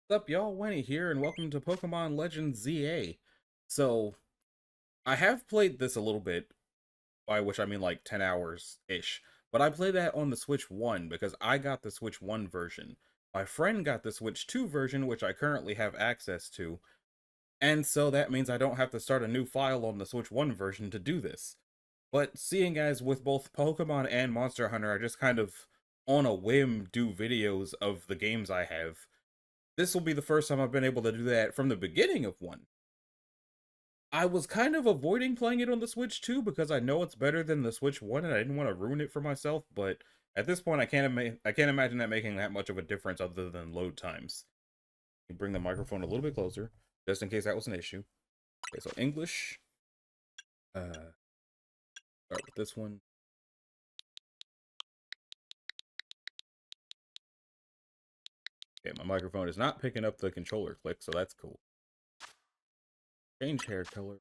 What's up, y'all? Winnie here, and welcome to Pokemon Legends ZA. So, I have played this a little bit, by which I mean like 10 hours-ish, but I played that on the Switch 1 because I got the Switch 1 version. My friend got the Switch 2 version, which I currently have access to, and so that means I don't have to start a new file on the Switch 1 version to do this. But seeing as with both Pokemon and Monster Hunter, I just kind of, on a whim, do videos of the games I have. This will be the first time I've been able to do that from the beginning of one. I was kind of avoiding playing it on the Switch 2 because I know it's better than the Switch 1 and I didn't want to ruin it for myself, but at this point I can't imagine that making that much of a difference other than load times. You bring the microphone a little bit closer, just in case that was an issue. Okay, so English. Start with this one. Okay, my microphone is not picking up the controller click, so that's cool. Change hair color.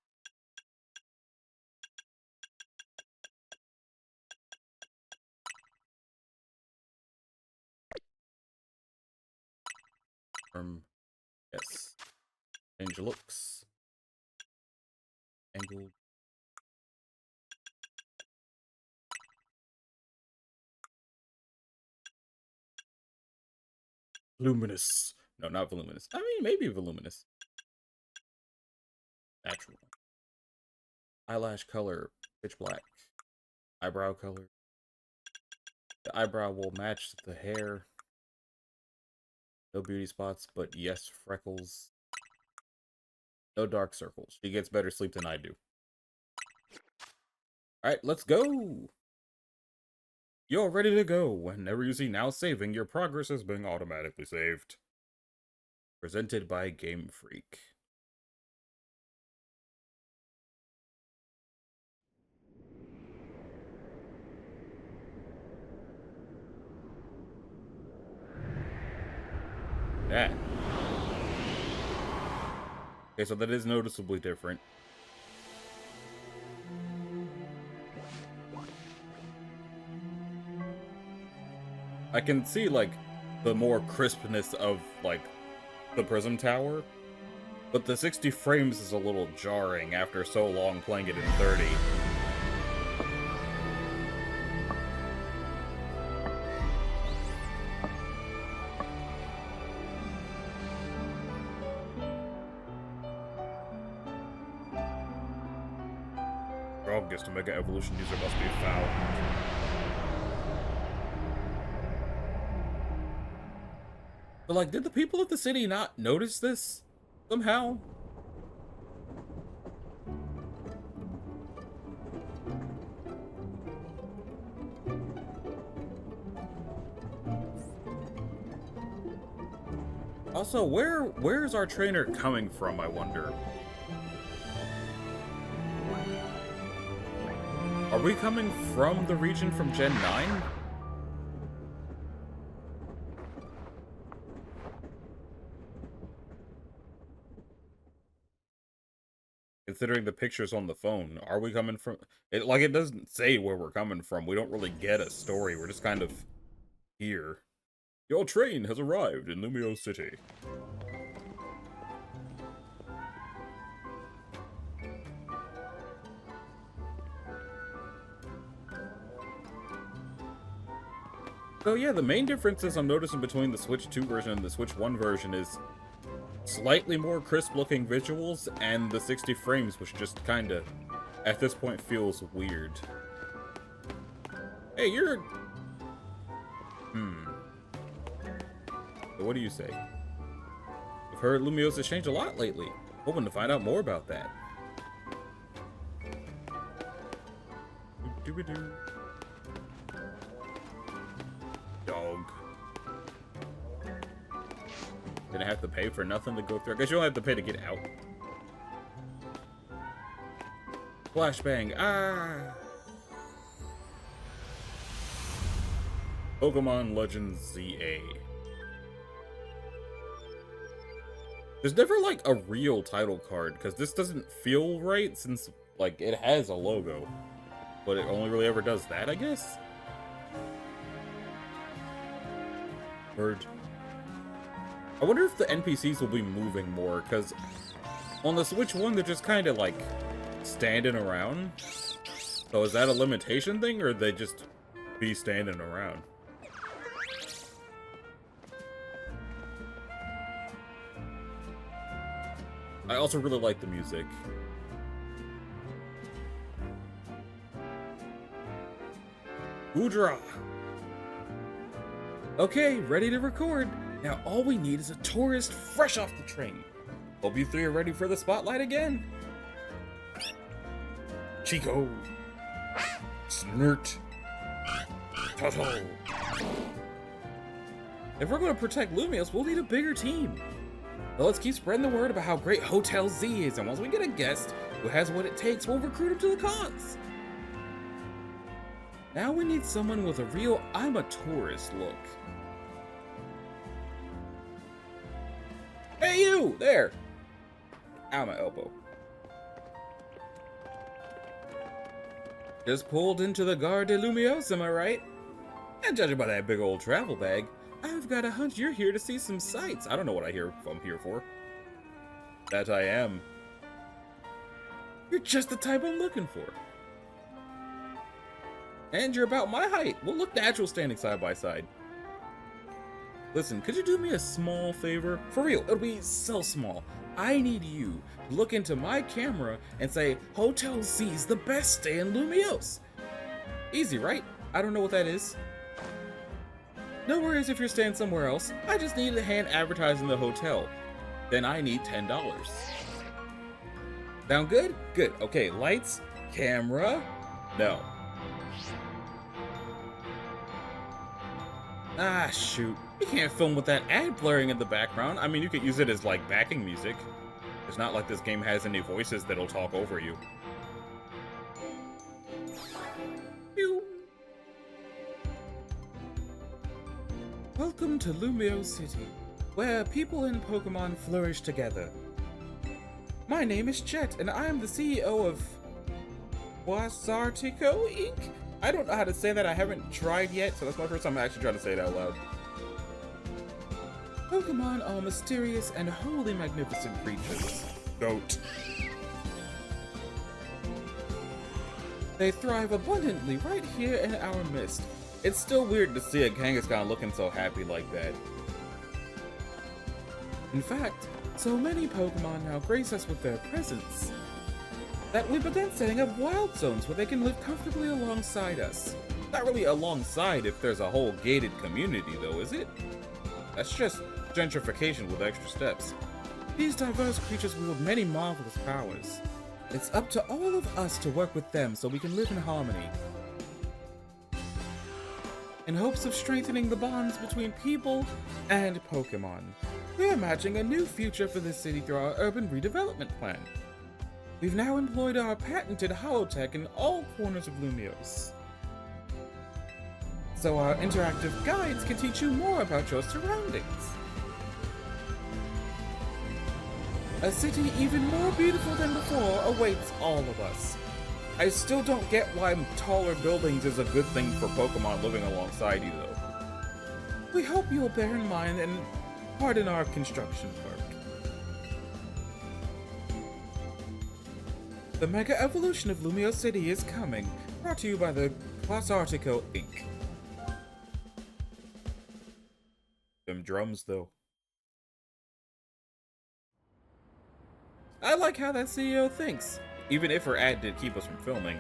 Yes. Change looks. Angle. Luminous. No, not voluminous. I mean, maybe voluminous. Natural. Eyelash color, pitch black. Eyebrow color. The eyebrow will match the hair. No beauty spots, but yes, freckles. No dark circles. She gets better sleep than I do. Alright, let's go! You're ready to go. Whenever you see now saving, your progress is being automatically saved. Presented by Game Freak. Yeah. Okay, so that is noticeably different. I can see, like, the more crispness of, like, the Prism Tower, but the 60 frames is a little jarring after so long playing it in 30. Strongest Mega Evolution user must be found. But, like, did the people of the city not notice this? Somehow? Also, where is our trainer coming from, I wonder? Are we coming from the region from Gen 9? Considering the pictures on the phone, are we coming from... it doesn't say where we're coming from. We don't really get a story. We're just kind of here. Your train has arrived in Lumio City. So yeah, the main differences I'm noticing between the Switch 2 version and the Switch 1 version is slightly more crisp looking visuals and the 60 frames, which just kinda, at this point, feels weird. Hey, you're... So what do you say? I've heard Lumiose has changed a lot lately. Hoping to find out more about that. Doo-doo-doo. Dog. Gonna have to pay for nothing to go through. I guess you don't have to pay to get out. Flashbang. Ah! Pokemon Legends ZA. There's never, like, a real title card, because this doesn't feel right, since, like, it has a logo. But it only really ever does that, I guess? Bird. I wonder if the NPCs will be moving more, because on the Switch 1, they're just kind of, like, standing around. So is that a limitation thing, or they just be standing around? I also really like the music. Hoorah! Okay, ready to record. Now all we need is a tourist fresh off the train. Hope you three are ready for the spotlight again. Chico. Snurt. Toto. If we're going to protect Lumios, we'll need a bigger team. So let's keep spreading the word about how great Hotel Z is, and once we get a guest who has what it takes, we'll recruit him to the cause. Now we need someone with a real I'm a tourist look. Hey you! There! Ow, my elbow. Just pulled into the Gare de Lumios, am I right? And judging by that big old travel bag, I've got a hunch you're here to see some sights. I don't know what I'm here for. That I am. You're just the type I'm looking for. And you're about my height. We'll look natural standing side by side. Listen, could you do me a small favor? For real, it'll be so small. I need you to look into my camera and say, Hotel Z's the best stay in Lumios. Easy, right? I don't know what that is. No worries if you're staying somewhere else. I just need a hand advertising the hotel. Then I need $10. Sound good? Good. Okay, lights, camera, no. Ah, shoot. You can't film with that ad blaring in the background. I mean, you could use it as, like, backing music. It's not like this game has any voices that'll talk over you. Pew. Welcome to Lumio City, where people and Pokemon flourish together. My name is Chet, and I am the CEO of Solicitors, Inc.? I don't know how to say that. I haven't tried yet, so that's my first time actually trying to say it out loud. Pokemon are mysterious and wholly magnificent creatures. Goat. They thrive abundantly right here in our midst. It's still weird to see a Kangaskhan looking so happy like that. In fact, so many Pokemon now grace us with their presence that we began setting up wild zones where they can live comfortably alongside us. Not really alongside if there's a whole gated community though, is it? That's just gentrification with extra steps. These diverse creatures wield many marvelous powers. It's up to all of us to work with them so we can live in harmony. In hopes of strengthening the bonds between people and Pokemon, we are imagining a new future for this city through our urban redevelopment plan. We've now employed our patented holotech in all corners of Lumios, so our interactive guides can teach you more about your surroundings. A city even more beautiful than before awaits all of us. I still don't get why taller buildings is a good thing for Pokemon living alongside you, though. We hope you'll bear in mind and pardon our construction work. The Mega Evolution of Lumio City is coming, brought to you by the Solicitors, Inc. Them drums, though. I like how that CEO thinks, even if her ad did keep us from filming.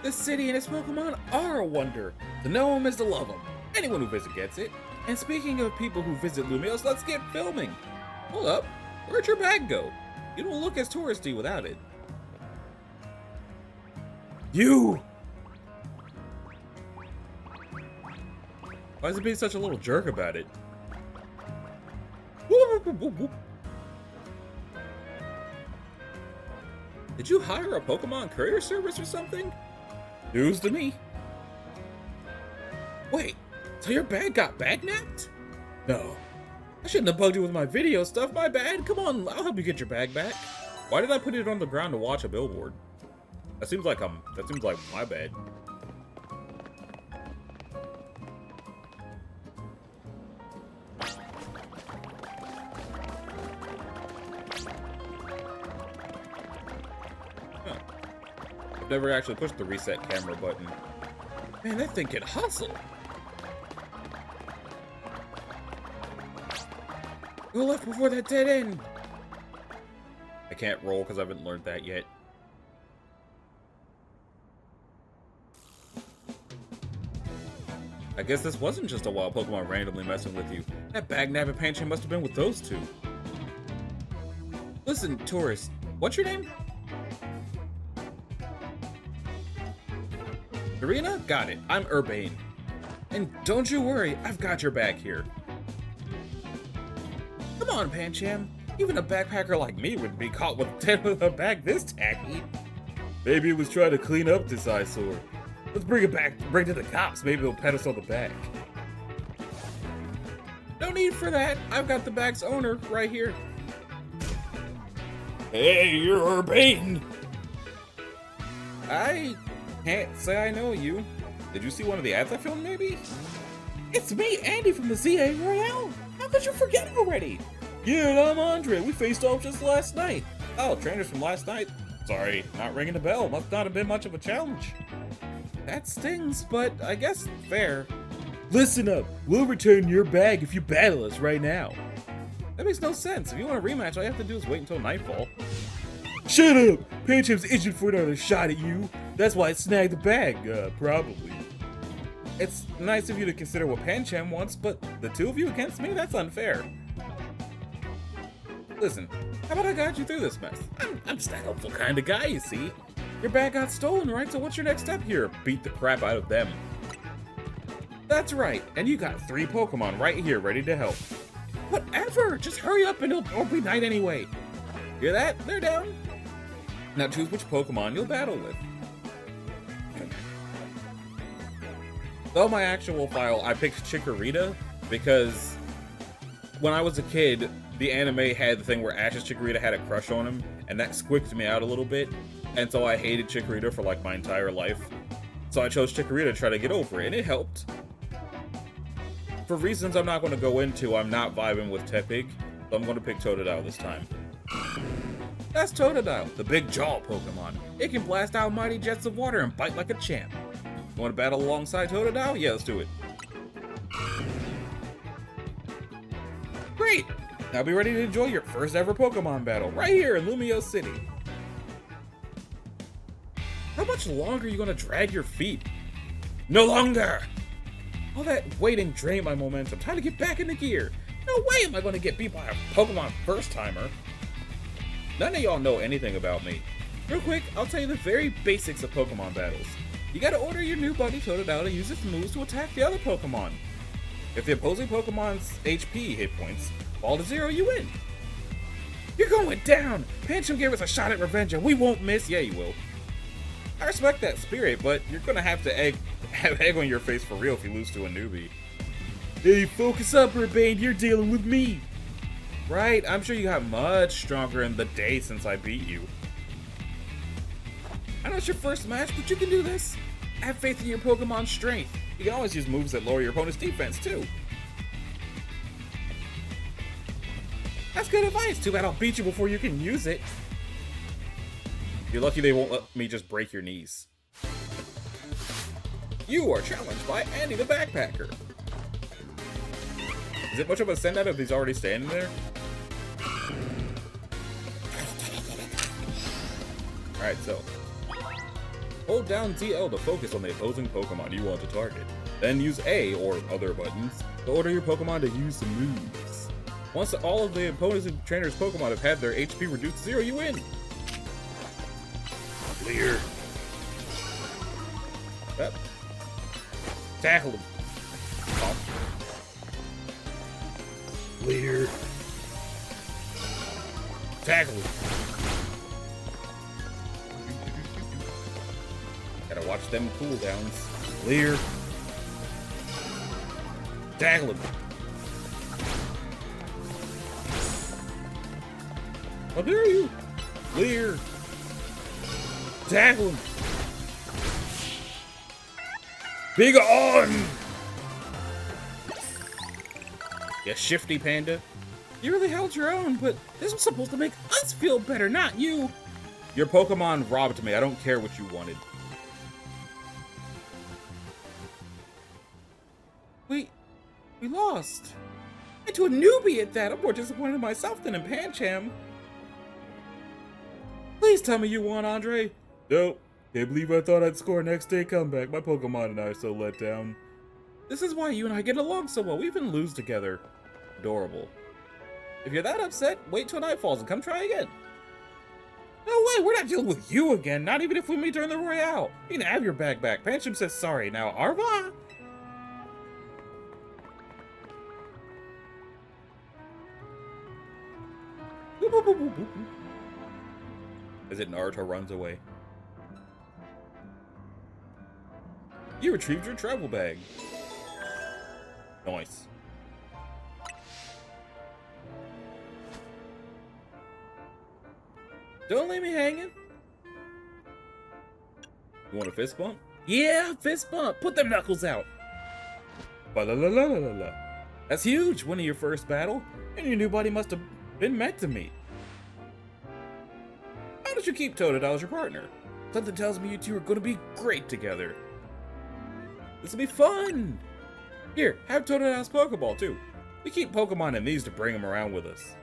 This city and its Pokemon are a wonder. To know them is to love them. Anyone who visits gets it. And speaking of people who visit Lumios, let's get filming. Hold up, where'd your bag go? You don't look as touristy without it. You! Why is it being such a little jerk about it? Did you hire a Pokemon courier service or something? News to me. Wait, so your bag got bag-napped? No. I shouldn't have bugged you with my video stuff, my bad. Come on, I'll help you get your bag back. Why did I put it on the ground to watch a billboard? That seems like my bad. never actually pushed the reset camera button. Man, that thing can hustle. Go left before that dead end. I can't roll because I haven't learned that yet. I guess this wasn't just a wild Pokemon randomly messing with you. That bag-nabbing Pancham must have been with those two. Listen, tourist, what's your name? Serena? Got it. I'm Urbane. And don't you worry, I've got your bag here. Come on, Pancham. Even a backpacker like me wouldn't be caught with a bag this tacky. Maybe it was trying to clean up this eyesore. Let's bring it back, bring it to the cops. Maybe they'll pet us on the back. No need for that. I've got the bag's owner right here. Hey, you're Urbane. I can't say I know you. Did you see one of the ads I filmed, maybe? It's me, Andy from the ZA Royale. How could you forget already? Yeah, and I'm Andre. We faced off just last night. Oh, trainers from last night? Sorry, not ringing the bell. Must not have been much of a challenge. That stings, but I guess fair. Listen up. We'll return your bag if you battle us right now. That makes no sense. If you want a rematch, all you have to do is wait until nightfall. Shut up! Pancham's itching for another shot at you. That's why I snagged the bag, probably. It's nice of you to consider what Pancham wants, but the two of you against me? That's unfair. Listen, how about I guide you through this mess? I'm just a helpful kind of guy, you see. Your bag got stolen, right? So what's your next step here? Beat the crap out of them. That's right, and you got 3 Pokemon right here ready to help. Whatever, just hurry up and it'll be night anyway. Hear that? They're down. Now choose which Pokemon you'll battle with. Though my actual file, I picked Chikorita because when I was a kid, the anime had the thing where Ash's Chikorita had a crush on him, and that squicked me out a little bit, and so I hated Chikorita for like my entire life. So I chose Chikorita to try to get over it, and it helped. For reasons I'm not going to go into, I'm not vibing with Tepig, so I'm going to pick Totodile this time. That's Totodile, the big jaw Pokemon. It can blast out mighty jets of water and bite like a champ. You want to battle alongside Totodile? Yeah, let's do it. Great! Now be ready to enjoy your first ever Pokemon battle, right here in Lumio City. How much longer are you going to drag your feet? No longer! All that waiting drained my momentum. Time to get back into gear. No way am I going to get beat by a Pokemon first-timer. None of y'all know anything about me. Real quick, I'll tell you the very basics of Pokemon battles. You gotta order your new buddy Totodile to use its moves to attack the other Pokemon. If the opposing Pokemon's HP hit points fall to 0, you win. You're going down! Pancham gave us a shot at revenge and we won't miss. Yeah, you will. I respect that spirit, but you're gonna have to have egg on your face for real if you lose to a newbie. Hey, focus up, Urbane, you're dealing with me. Right, I'm sure you got much stronger in the day since I beat you. I know it's your first match, but you can do this. Have faith in your Pokemon's strength. You can always use moves that lower your opponent's defense, too. That's good advice. Too bad I'll beat you before you can use it. You're lucky they won't let me just break your knees. You are challenged by Andy the Backpacker. Is it much of a send out if he's already standing there? Alright, so hold down ZL to focus on the opposing Pokemon you want to target. Then use A, or other buttons, to order your Pokemon to use some moves. Once all of the opponent's and trainer's Pokemon have had their HP reduced to 0, you win! Clear. Yep. Tackle him. Oh. Clear. Tackle him. Gotta watch them cooldowns. Clear. Tackle him. How dare you? Clear. Tackle him. Big on! You shifty panda. You really held your own, but this was supposed to make us feel better, not you. Your Pokemon robbed me. I don't care what you wanted. We lost. And to a newbie at that. I'm more disappointed in myself than in Pancham. Please tell me you won, Andre. Nope. Can't believe I thought I'd score a next day comeback. My Pokemon and I are so let down. This is why you and I get along so well. We even lose together. Adorable. If you're that upset, wait till night falls and come try again. No way, we're not dealing with you again. Not even if we meet during the Royale. You can have your bag back. Pancham says sorry. Now, au revoir. As it Naruto runs away. You retrieved your travel bag. Nice. Don't leave me hanging. You want a fist bump? Yeah, fist bump. Put them knuckles out. Ba-la-la-la-la-la. That's huge. Winning your first battle, and your new buddy must have been meant to meet. How did you keep Totodile as your partner? Something tells me you two are going to be great together. This will be fun. Here, have Totodile's Pokeball too. We keep Pokemon in these to bring them around with us.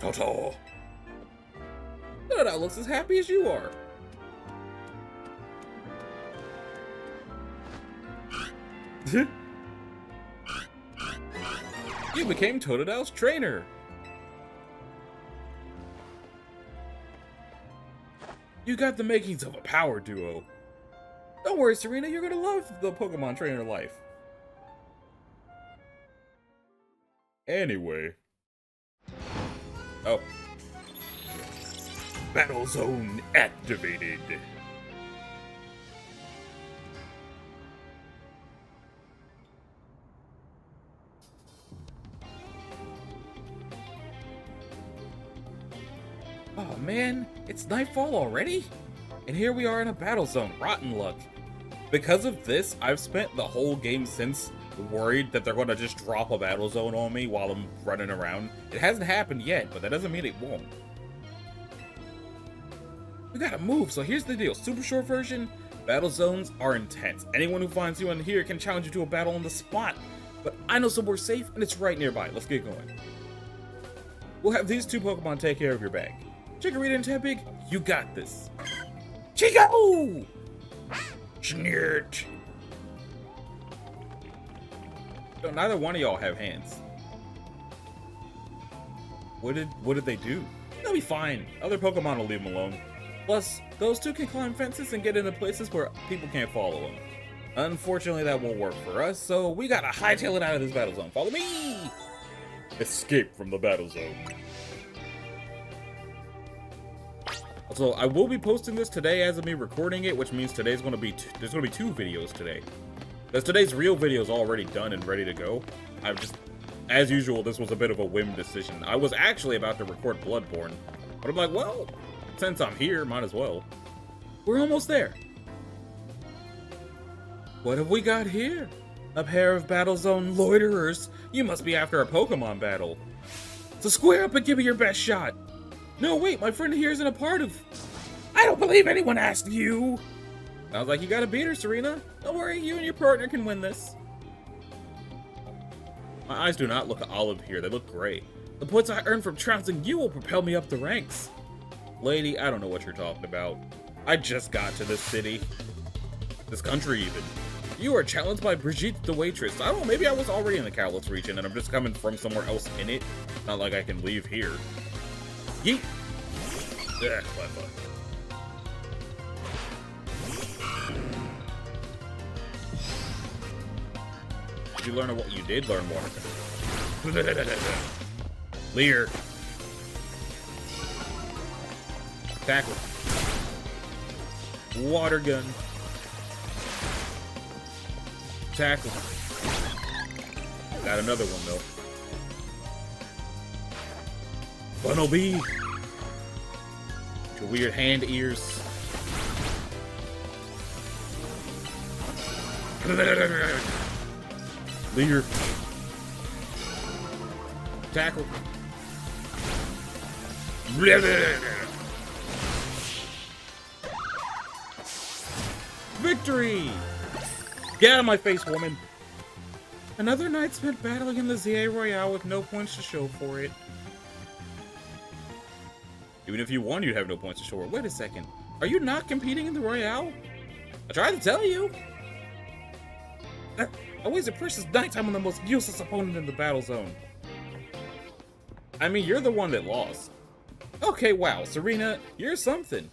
Toto! Totodile looks as happy as you are. You became Totodile's trainer. You got the makings of a power duo. Don't worry, Serena, you're gonna love the Pokemon trainer life. Anyway. Oh. Battle zone activated. Oh man, it's nightfall already? And here we are in a battle zone, rotten luck. Because of this, I've spent the whole game since worried that they're going to just drop a battle zone on me while I'm running around. It hasn't happened yet, but that doesn't mean it won't. We gotta move, so here's the deal. Super short version, battle zones are intense. Anyone who finds you in here can challenge you to a battle on the spot. But I know somewhere safe, and it's right nearby. Let's get going. We'll have these two Pokemon take care of your bag. Chikorita and Tepig, you got this. Chico! Schnert. No, neither one of y'all have hands. What did they do? They'll be fine. Other Pokemon will leave them alone. Plus, those two can climb fences and get into places where people can't follow them. Unfortunately, that won't work for us, so we gotta hightail it out of this battle zone. Follow me! Escape from the battle zone. So I will be posting this today as of me recording it, which means today's gonna be there's gonna be 2 videos today. Because today's real video is already done and ready to go. I've just, as usual, this was a bit of a whim decision. I was actually about to record Bloodborne, but I'm like, well, since I'm here, might as well. We're almost there. What have we got here? A pair of battle zone loiterers. You must be after a Pokemon battle. So square up and give me your best shot. No, wait, my friend here isn't a part of... I don't believe anyone asked you! Sounds like you got a beater, Serena. Don't worry, you and your partner can win this. My eyes do not look olive here, they look gray. The points I earn from trouncing you will propel me up the ranks. Lady, I don't know what you're talking about. I just got to this city. This country, even. You are challenged by Brigitte the waitress. I don't know, maybe I was already in the Kalos region and I'm just coming from somewhere else in it. Not like I can leave here. Yeet! Ugh, clever. Did you learn what you did learn water gun? Leer. Tackle. Water gun. Tackle. Got another one though. Funnel bee. Your weird hand ears. Leer. Tackle. Victory! Get out of my face, woman! Another night spent battling in the ZA Royale with no points to show for it. Even if you won, you'd have no points to show for it. Wait a second. Are you not competing in the Royale? I tried to tell you! I wasted precious nighttime on the most useless opponent in the battle zone. I mean, you're the one that lost. Okay, wow, Serena, you're something.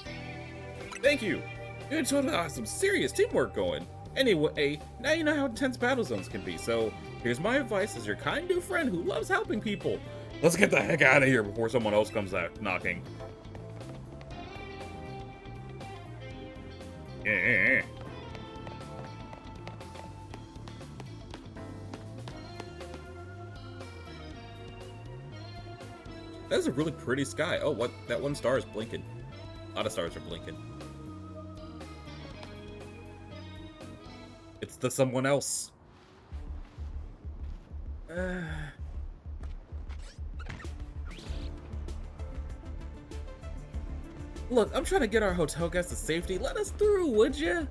Thank you. You and Total have some serious teamwork going. Anyway, now you know how intense battle zones can be, so here's my advice as your kind new friend who loves helping people. Let's get the heck out of here before someone else comes out knocking. That's a really pretty sky. Oh, what? That one star is blinking. A lot of stars are blinking. It's the someone else. Look, I'm trying to get our hotel guests to safety. Let us through, would ya?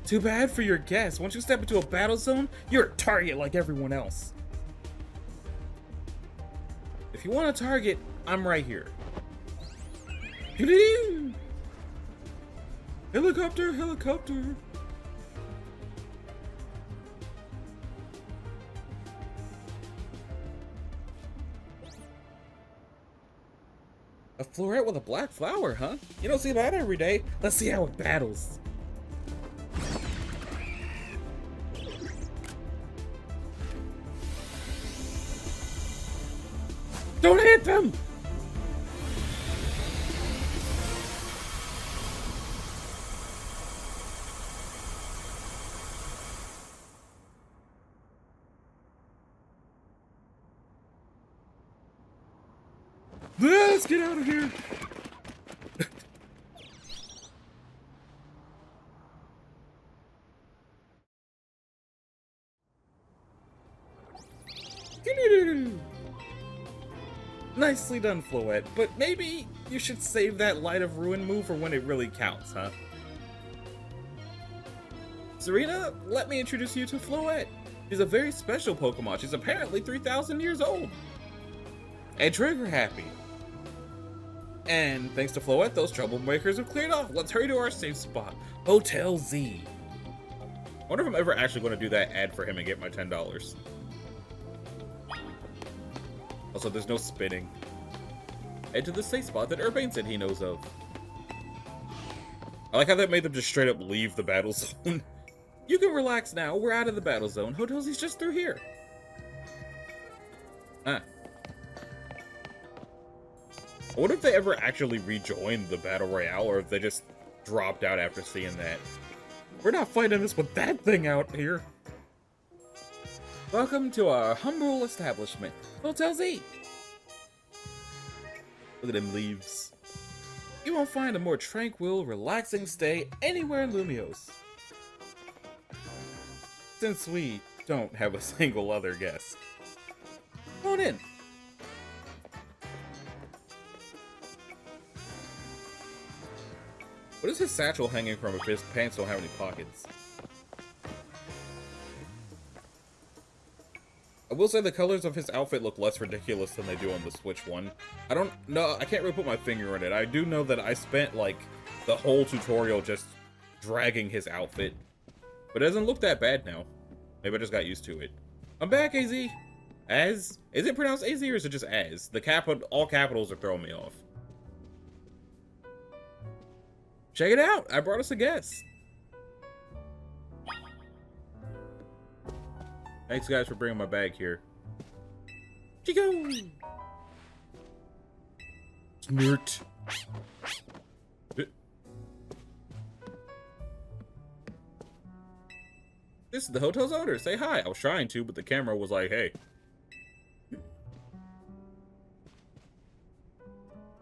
Too bad for your guests. Once you step into a battle zone, you're a target like everyone else. If you want a target, I'm right here. Helicopter, helicopter. A floret with a black flower, huh? You don't see that every day. Let's see how it battles. Don't hit them! Let's get out of here! Nicely done, Floette, but maybe you should save that Light of Ruin move for when it really counts, huh? Serena, let me introduce you to Floette. She's a very special Pokemon. She's apparently 3,000 years old. And trigger happy. And thanks to Floette, those troublemakers have cleared off. Let's hurry to our safe spot, Hotel Z. I wonder if I'm ever actually going to do that ad for him and get my $10. Also, there's no spinning. Head to the safe spot that Urbane said he knows of. I like how that made them just straight up leave the battle zone. You can relax now. We're out of the battle zone. Hotel Z's just through here. Huh. I wonder if they ever actually rejoined the Battle Royale, or if they just dropped out after seeing that. We're not fighting this with that thing out here. Welcome to our humble establishment, Hotel Z. Look at them leaves. You won't find a more tranquil, relaxing stay anywhere in Lumiose. Since we don't have a single other guest. Come on in. What is his satchel hanging from if his pants don't have any pockets? I will say the colors of his outfit look less ridiculous than they do on the Switch one. I don't know, I can't really put my finger on it. I do know that I spent like the whole tutorial just dragging his outfit. But it doesn't look that bad now. Maybe I just got used to it. I'm back, AZ. Az? Is it pronounced AZ or is it just Az? The all capitals are throwing me off. Check it out! I brought us a guest. Thanks, guys, for bringing my bag here. Chico! Snort. This is the hotel's owner. Say hi. I was trying to, but the camera was like, hey.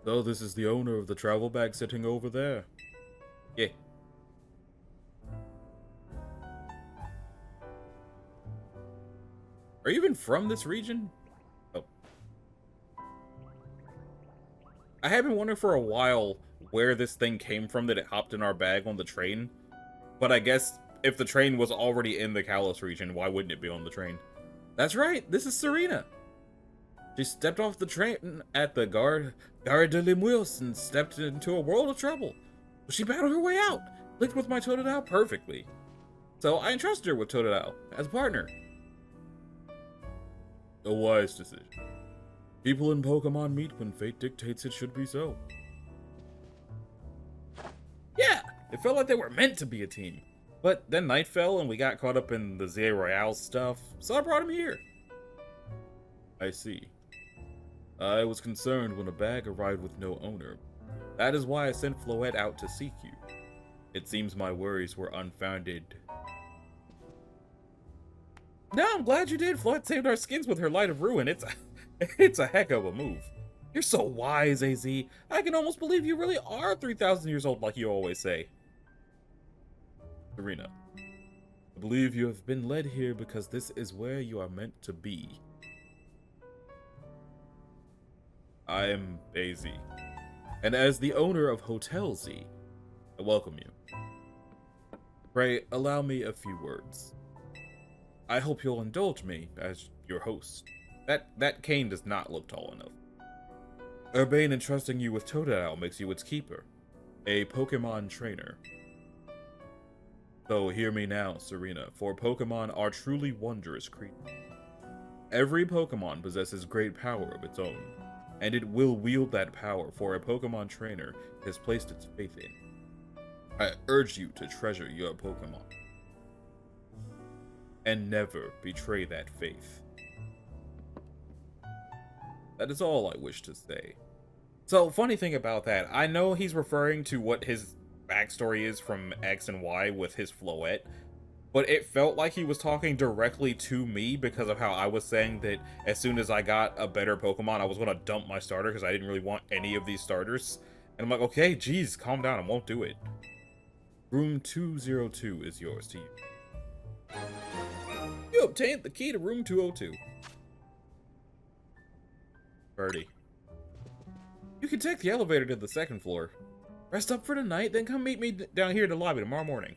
So this is the owner of the travel bag sitting over there. Yeah. Are you even from this region? Oh. I have been wondering for a while where this thing came from that it hopped in our bag on the train. But I guess if the train was already in the Kalos region, why wouldn't it be on the train? That's right, this is Serena. She stepped off the train at the Gare de Limousin and stepped into a world of trouble. She battled her way out, linked with my Totodile perfectly. So I entrusted her with Totodile as a partner. A wise decision. People in Pokemon meet when fate dictates it should be so. Yeah, it felt like they were meant to be a team. But then night fell and we got caught up in the ZA Royale stuff, so I brought him here. I see. I was concerned when a bag arrived with no owner. That is why I sent Floette out to seek you. It seems my worries were unfounded. No, I'm glad you did. Floette saved our skins with her Light of Ruin. It's a heck of a move. You're so wise, AZ. I can almost believe you really are 3,000 years old like you always say. Serena, I believe you have been led here because this is where you are meant to be. I am AZ, and as the owner of Hotel Z, I welcome you. Pray, allow me a few words. I hope you'll indulge me as your host. That cane does not look tall enough. Urbane entrusting you with Totodile makes you its keeper, a Pokemon trainer. So hear me now, Serena, for Pokemon are truly wondrous creatures. Every Pokemon possesses great power of its own, and it will wield that power for a Pokemon trainer it has placed its faith in. I urge you to treasure your Pokemon, and never betray that faith. That is all I wish to say. So, funny thing about that, I know he's referring to what his backstory is from X and Y with his Floette, but it felt like he was talking directly to me because of how I was saying that as soon as I got a better Pokemon, I was going to dump my starter because I didn't really want any of these starters. And I'm like, okay, geez, calm down, I won't do it. Room 202 is yours to use. You obtained the key to room 202. Birdie. You can take the elevator to the second floor. Rest up for tonight, then come meet me down here in the lobby tomorrow morning.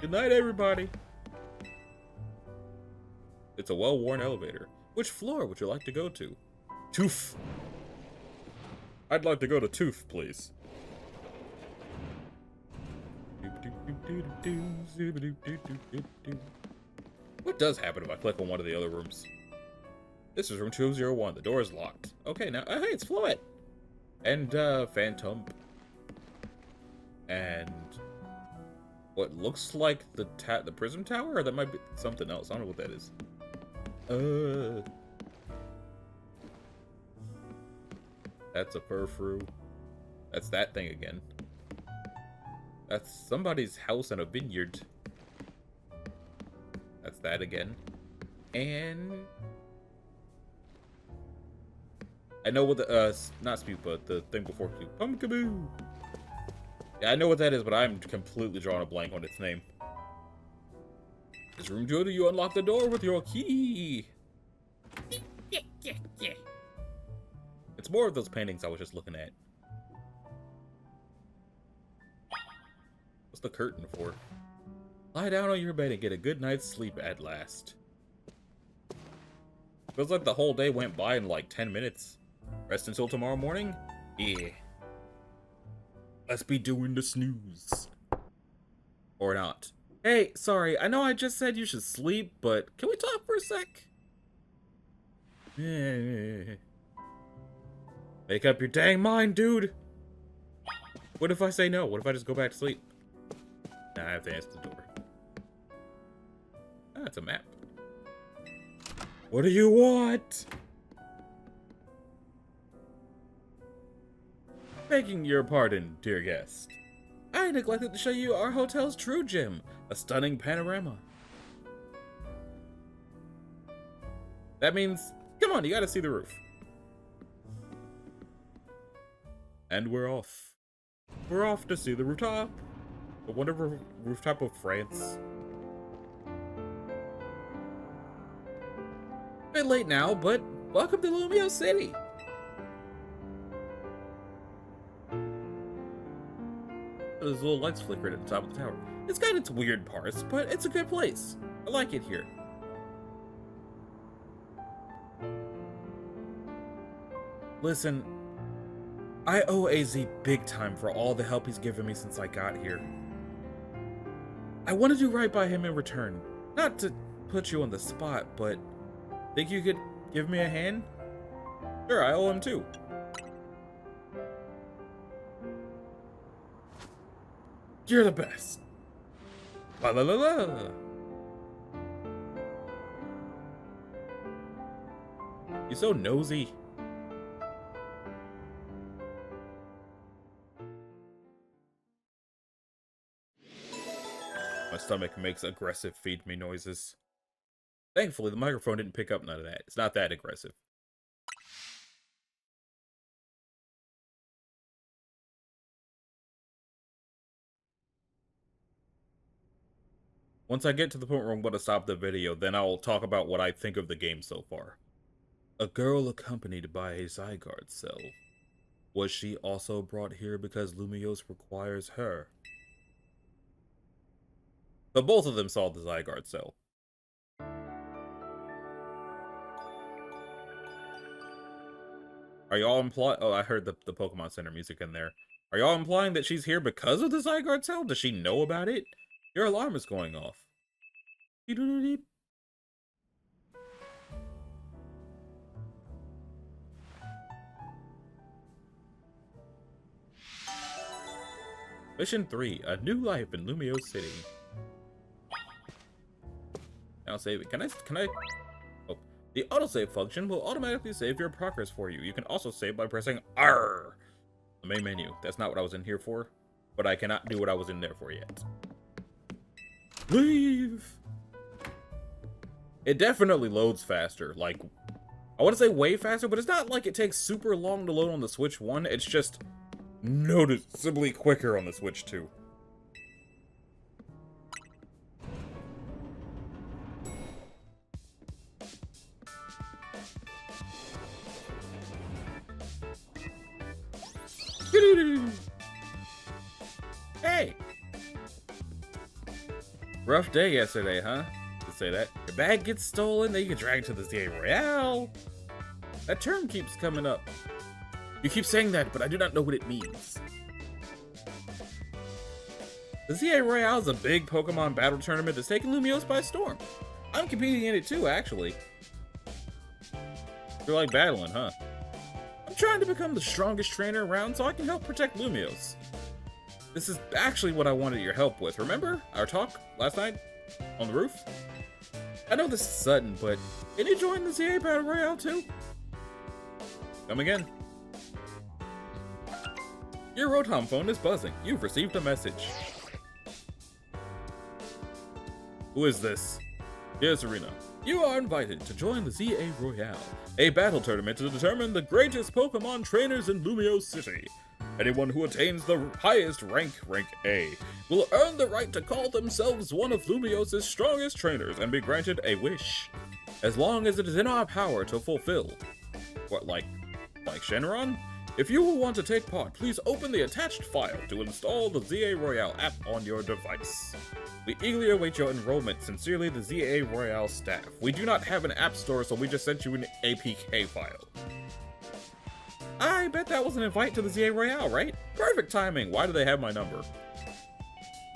Good night, everybody. It's a well-worn elevator. Which floor would you like to go to? Tooth. I'd like to go to Tooth, please. What does happen if I click on one of the other rooms? This is room 201. The door is locked. Okay, now, hey, it's Floette. And, Phantom. And what looks like the Prism Tower? Or that might be something else. I don't know what that is. That's a Furfrou. That's that thing again. That's somebody's house and a vineyard. That's that again. And I know what the, not Spew, but the thing before Spew. Pumpkaboo! Yeah, I know what that is, but I'm completely drawing a blank on its name. This room 202, you unlock the door with your key. It's more of those paintings I was just looking at. What's the curtain for? Lie down on your bed and get a good night's sleep at last. Feels like the whole day went by in like 10 minutes. Rest until tomorrow morning? Yeah. Let's be doing the snooze. Or not. Hey, sorry, I know I just said you should sleep, but can we talk for a sec? Make up your dang mind, dude! What if I say no? What if I just go back to sleep? Nah, I have to answer the door. Ah, it's a map. What do you want? Begging your pardon, dear guest. I neglected to show you our hotel's true gem, a stunning panorama. That means, come on, you gotta see the roof. And we're off. We're off to see the rooftop. The wonderful rooftop of France. Bit late now, but welcome to Lumio City. Those little lights flickering at the top of the tower. It's got its weird parts, but it's a good place. I like it here. Listen, I owe AZ big time for all the help he's given me since I got here. I want to do right by him in return. Not to put you on the spot, but think you could give me a hand? Sure, I owe him too. You're the best. La la la la. You're so nosy. My stomach makes aggressive feed me noises. Thankfully, the microphone didn't pick up none of that. It's not that aggressive. Once I get to the point where I'm going to stop the video, then I'll talk about what I think of the game so far. A girl accompanied by a Zygarde cell. Was she also brought here because Lumiose requires her? But both of them saw the Zygarde cell. Are y'all implying? Oh, I heard the Pokemon Center music in there. Are y'all implying that she's here because of the Zygarde cell? Does she know about it? Your alarm is going off. Mission 3, a new life in Lumio City. Now save it. Can I? Oh, the autosave function will automatically save your progress for you. You can also save by pressing R. The main menu. That's not what I was in here for, but I cannot do what I was in there for yet. Leave. It definitely loads faster. Like, I want to say way faster, but it's not like it takes super long to load on the Switch 1. It's just noticeably quicker on the Switch 2. Hey! Rough day yesterday, huh? To say that. Your bag gets stolen, then you get dragged to the ZA Royale. That term keeps coming up. You keep saying that, but I do not know what it means. The ZA Royale is a big Pokemon battle tournament that's taking Lumiose by storm. I'm competing in it too, actually. You're like battling, huh? I'm trying to become the strongest trainer around so I can help protect Lumiose. This is actually what I wanted your help with. Remember our talk last night on the roof? I know this is sudden, but can you join the ZA Battle Royale too? Come again. Your Rotom phone is buzzing. You've received a message. Who is this? Dear Serena, you are invited to join the ZA Royale, a battle tournament to determine the greatest Pokemon trainers in Lumio City. Anyone who attains the highest rank A, will earn the right to call themselves one of Lumiose's strongest trainers and be granted a wish, as long as it is in our power to fulfill. What, like Shenron? If you will want to take part, please open the attached file to install the ZA Royale app on your device. We eagerly await your enrollment. Sincerely, the ZA Royale staff. We do not have an app store, so we just sent you an APK file. I bet that was an invite to the ZA Royale, right? Perfect timing. Why do they have my number?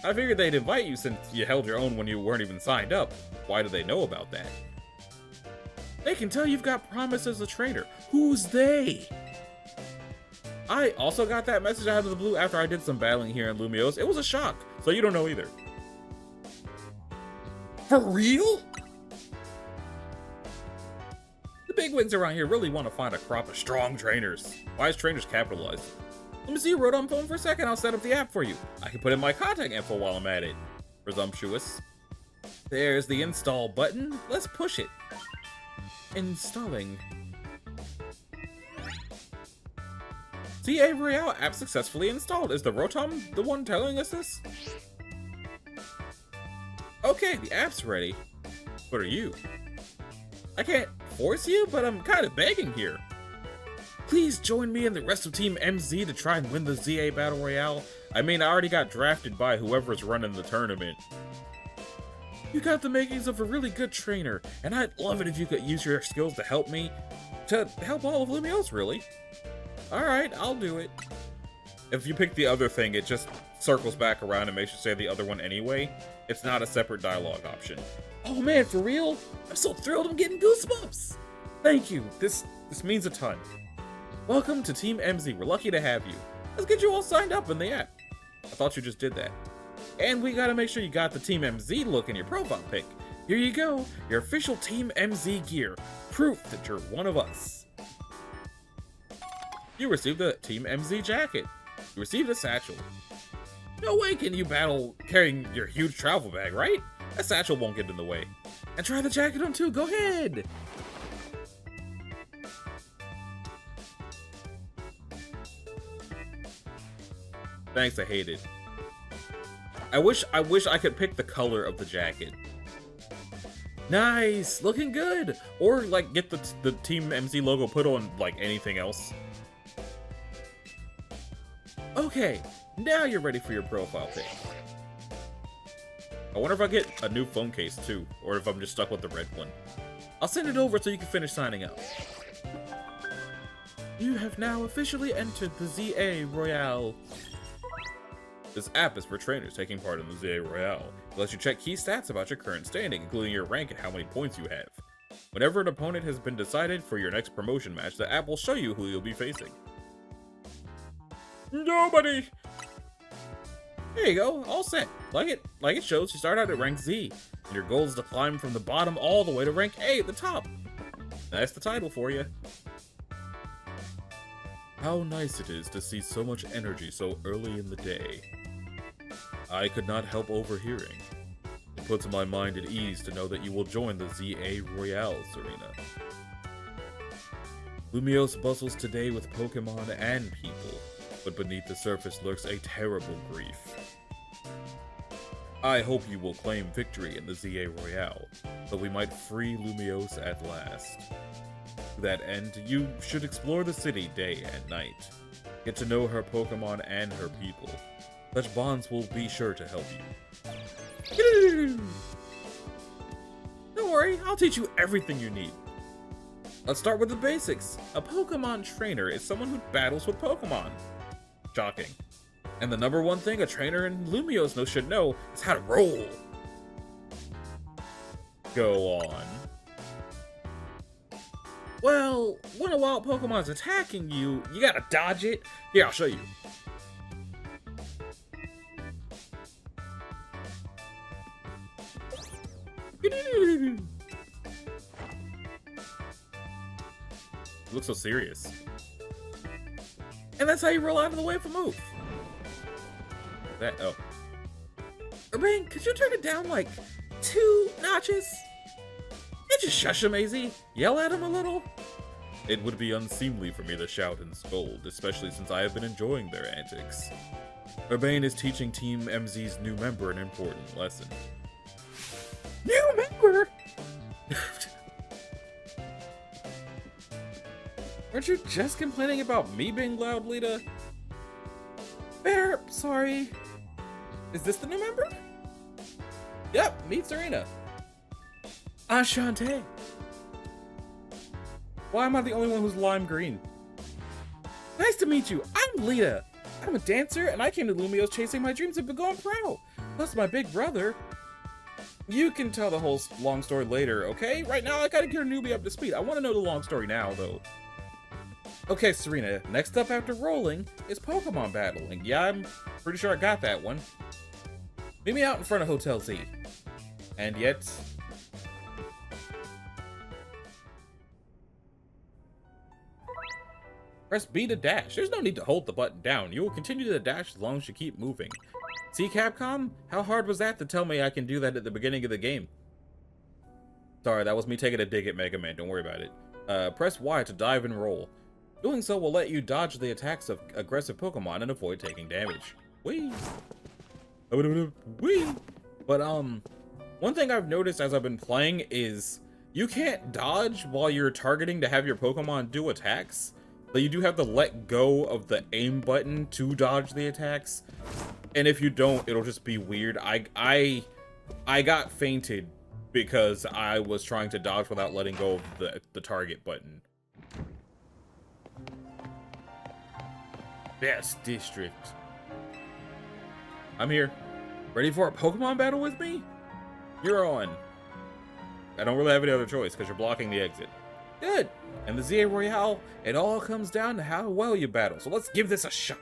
I figured they'd invite you since you held your own when you weren't even signed up. Why do they know about that? They can tell you've got promise as a trainer. Who's they? I also got that message out of the blue after I did some battling here in Lumiose. It was a shock, so you don't know either. For real? The bigwigs around here really want to find a crop of strong trainers. Why is trainers capitalized? Let me see your Rotom phone for a second. I'll set up the app for you. I can put in my contact info while I'm at it. Presumptuous. There's the install button. Let's push it. Installing. ZA Royale app successfully installed. Is the Rotom the one telling us this? Okay, the app's ready. What are you? I can't force you, but I'm kind of begging here. Please join me and the rest of Team MZ to try and win the ZA Battle Royale. I mean, I already got drafted by whoever's running the tournament. You got the makings of a really good trainer, and I'd love it if you could use your skills to help me. To help all of Lumiose, really. Alright, I'll do it. If you pick the other thing, it just circles back around and makes you say the other one anyway. It's not a separate dialogue option. Oh man, for real? I'm so thrilled I'm getting goosebumps! Thank you, this means a ton. Welcome to Team MZ, we're lucky to have you. Let's get you all signed up in the app. I thought you just did that. And we gotta make sure you got the Team MZ look in your profile pic. Here you go, your official Team MZ gear. Proof that you're one of us. You received a Team MZ jacket. You received a satchel. No way can you battle carrying your huge travel bag, right? A satchel won't get in the way. And try the jacket on too, go ahead! Thanks, I hate it. I wish I could pick the color of the jacket. Nice! Looking good! Or, like, get the Team MZ logo put on, like, anything else. Okay, now you're ready for your profile pic. I wonder if I get a new phone case, too, or if I'm just stuck with the red one. I'll send it over so you can finish signing up. You have now officially entered the ZA Royale. This app is for trainers taking part in the ZA Royale. It lets you check key stats about your current standing, including your rank and how many points you have. Whenever an opponent has been decided for your next promotion match, the app will show you who you'll be facing. Nobody! There you go, all set. Like it shows, you start out at rank Z, and your goal is to climb from the bottom all the way to rank A at the top. That's the title for you. How nice it is to see so much energy so early in the day. I could not help overhearing. It puts my mind at ease to know that you will join the ZA Royale, Serena. Lumiose bustles today with Pokemon and people, but beneath the surface lurks a terrible grief. I hope you will claim victory in the ZA Royale, so we might free Lumiose at last. To that end, you should explore the city day and night. Get to know her Pokemon and her people. Such bonds will be sure to help you. Don't worry, I'll teach you everything you need. Let's start with the basics. A Pokemon trainer is someone who battles with Pokemon. Shocking. And the number one thing a trainer in Lumiose should know is how to roll. Go on. Well, when a wild Pokemon's attacking you, you gotta dodge it. Here, I'll show you. You look so serious. And that's how you roll out of the way of a move. That, oh. Urbane, could you turn it down like 2 notches? You just shush him, AZ. Yell at him a little. It would be unseemly for me to shout and scold, especially since I have been enjoying their antics. Urbane is teaching Team MZ's new member an important lesson. New member? Weren't you just complaining about me being loud, Lita? Fair, sorry. Is this the new member? Yep, meet Serena. Enchanté. Why am I the only one who's lime green? Nice to meet you. I'm Lita. I'm a dancer, and I came to Lumiose chasing my dreams of becoming pro. Plus my big brother. You can tell the whole long story later, okay? Right now, I gotta get a newbie up to speed. I want to know the long story now, though. Okay, Serena, next up after rolling is Pokemon battling. Yeah, I'm pretty sure I got that one. Meet me out in front of Hotel Z. And yet... Press B to dash. There's no need to hold the button down. You will continue to dash as long as you keep moving. See, Capcom? How hard was that to tell me I can do that at the beginning of the game? Sorry, that was me taking a dig at Mega Man. Don't worry about it. Press Y to dive and roll. Doing so will let you dodge the attacks of aggressive Pokemon and avoid taking damage. Whee! Whee! But, one thing I've noticed as I've been playing is you can't dodge while you're targeting to have your Pokemon do attacks, but you do have to let go of the aim button to dodge the attacks. And if you don't, it'll just be weird. I got fainted because I was trying to dodge without letting go of the target button. Best district. I'm here. Ready for a Pokemon battle with me? You're on. I don't really have any other choice because you're blocking the exit. Good. And the ZA Royale, it all comes down to how well you battle. So let's give this a shot.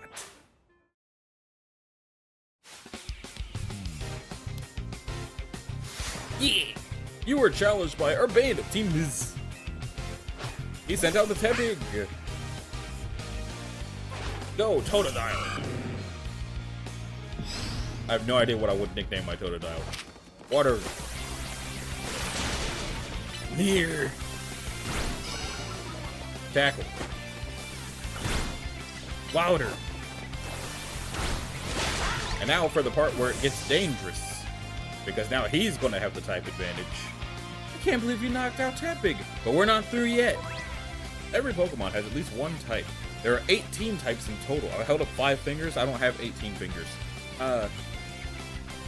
Yeah. You were challenged by Urbane of Team Miz. He sent out the Tepig. Go, Totodile. I have no idea what I would nickname my Totodile. Water. Near. Tackle. Louder. And now for the part where it gets dangerous. Because now he's going to have the type advantage. I can't believe you knocked out Tepig. But we're not through yet. Every Pokemon has at least one type. There are 18 types in total. I held up 5 fingers. I don't have 18 fingers.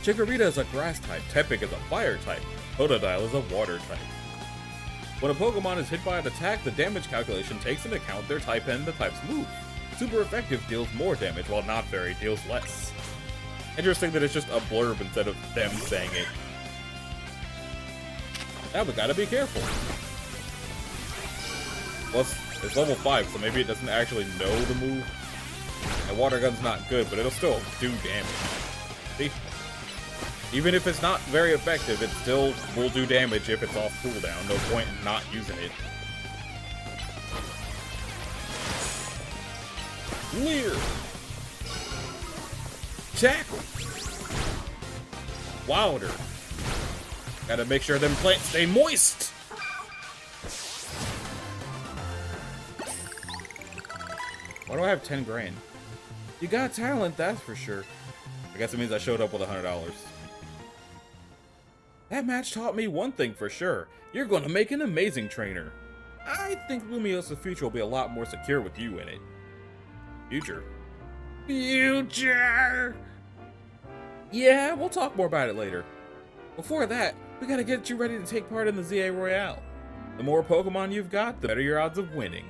Chikorita is a grass type. Tepig is a fire type. Totodile is a water type. When a Pokemon is hit by an attack, the damage calculation takes into account their type and the type's move. Super effective deals more damage, while not very deals less. Interesting that it's just a blurb instead of them saying it. Now we gotta be careful. Well, it's level 5, so maybe it doesn't actually know the move. And Water Gun's not good, but it'll still do damage. See? Even if it's not very effective, it still will do damage if it's off cooldown. No point in not using it. Leer. Tackle. Wilder. Gotta make sure them plants stay moist. Why do I have 10 grand? You got talent, that's for sure. I guess it means I showed up with $100. That match taught me one thing for sure. You're going to make an amazing trainer. I think Lumiosa's future will be a lot more secure with you in it. Future? Future! Yeah, we'll talk more about it later. Before that, we gotta get you ready to take part in the ZA Royale. The more Pokemon you've got, the better your odds of winning.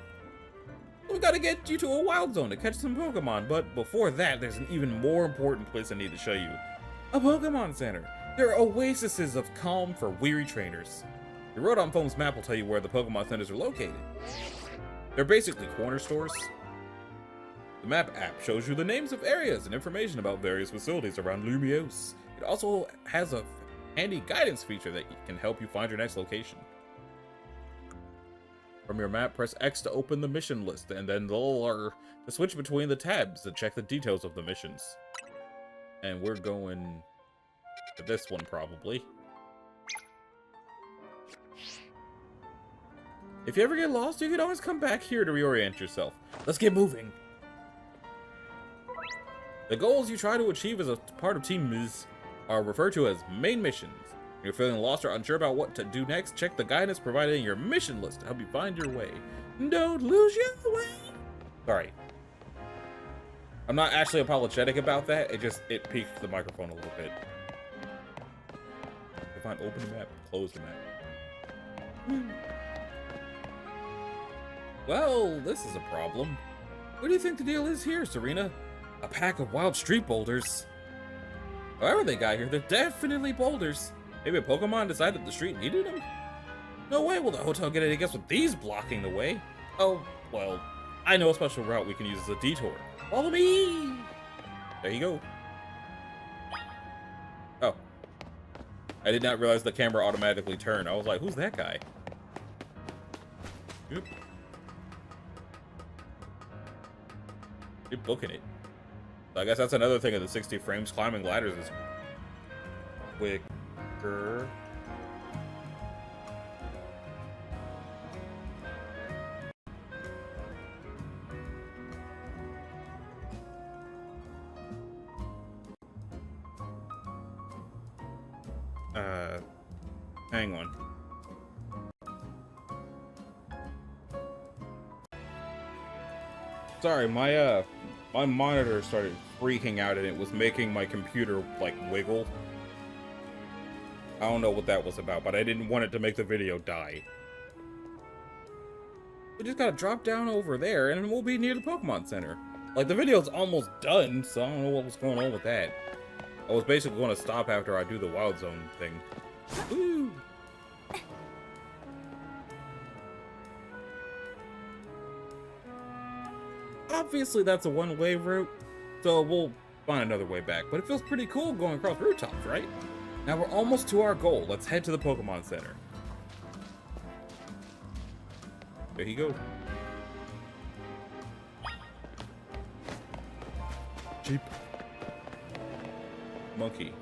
We gotta get you to a wild zone to catch some Pokemon, but before that, there's an even more important place I need to show you. A Pokemon Center. They're oases of calm for weary trainers. The Rotom Foam's map will tell you where the Pokemon Centers are located. They're basically corner stores. The map app shows you the names of areas and information about various facilities around Lumiose. It also has a handy guidance feature that can help you find your next location. From your map, press X to open the mission list, and then R to switch between the tabs to check the details of the missions. And we're going to this one, probably. If you ever get lost, you can always come back here to reorient yourself. Let's get moving. The goals you try to achieve as a part of Team Miz are referred to as main missions. If you're feeling lost or unsure about what to do next, check the guidance provided in your mission list to help you find your way. Don't lose your way. Sorry. I'm not actually apologetic about that. It peaked the microphone a little bit. If I open the map, close the map. Well, this is a problem. What do you think the deal is here, Serena? A pack of wild street boulders. However they got here, they're definitely boulders. Maybe a Pokemon decided the street needed them? No way will the hotel get any guess with these blocking the way. Oh, well, I know a special route we can use as a detour. Follow me! There you go. Oh. I did not realize the camera automatically turned. I was like, who's that guy? Yep. You're booking it. So I guess that's another thing of the 60 frames. Climbing ladders is quicker. Hang on. Sorry, my monitor started freaking out and it was making my computer like wiggle. I don't know what that was about, but I didn't want it to make the video die. We just gotta drop down over there and we'll be near the Pokemon Center. Like, the video's almost done, so I don't know what was going on with that. I was basically going to stop after I do the Wild Zone thing. Woo! Obviously, that's a one-way route, so we'll find another way back. But it feels pretty cool going across rooftops, right? Now we're almost to our goal. Let's head to the Pokemon Center. There you go. Jeep. Monkey.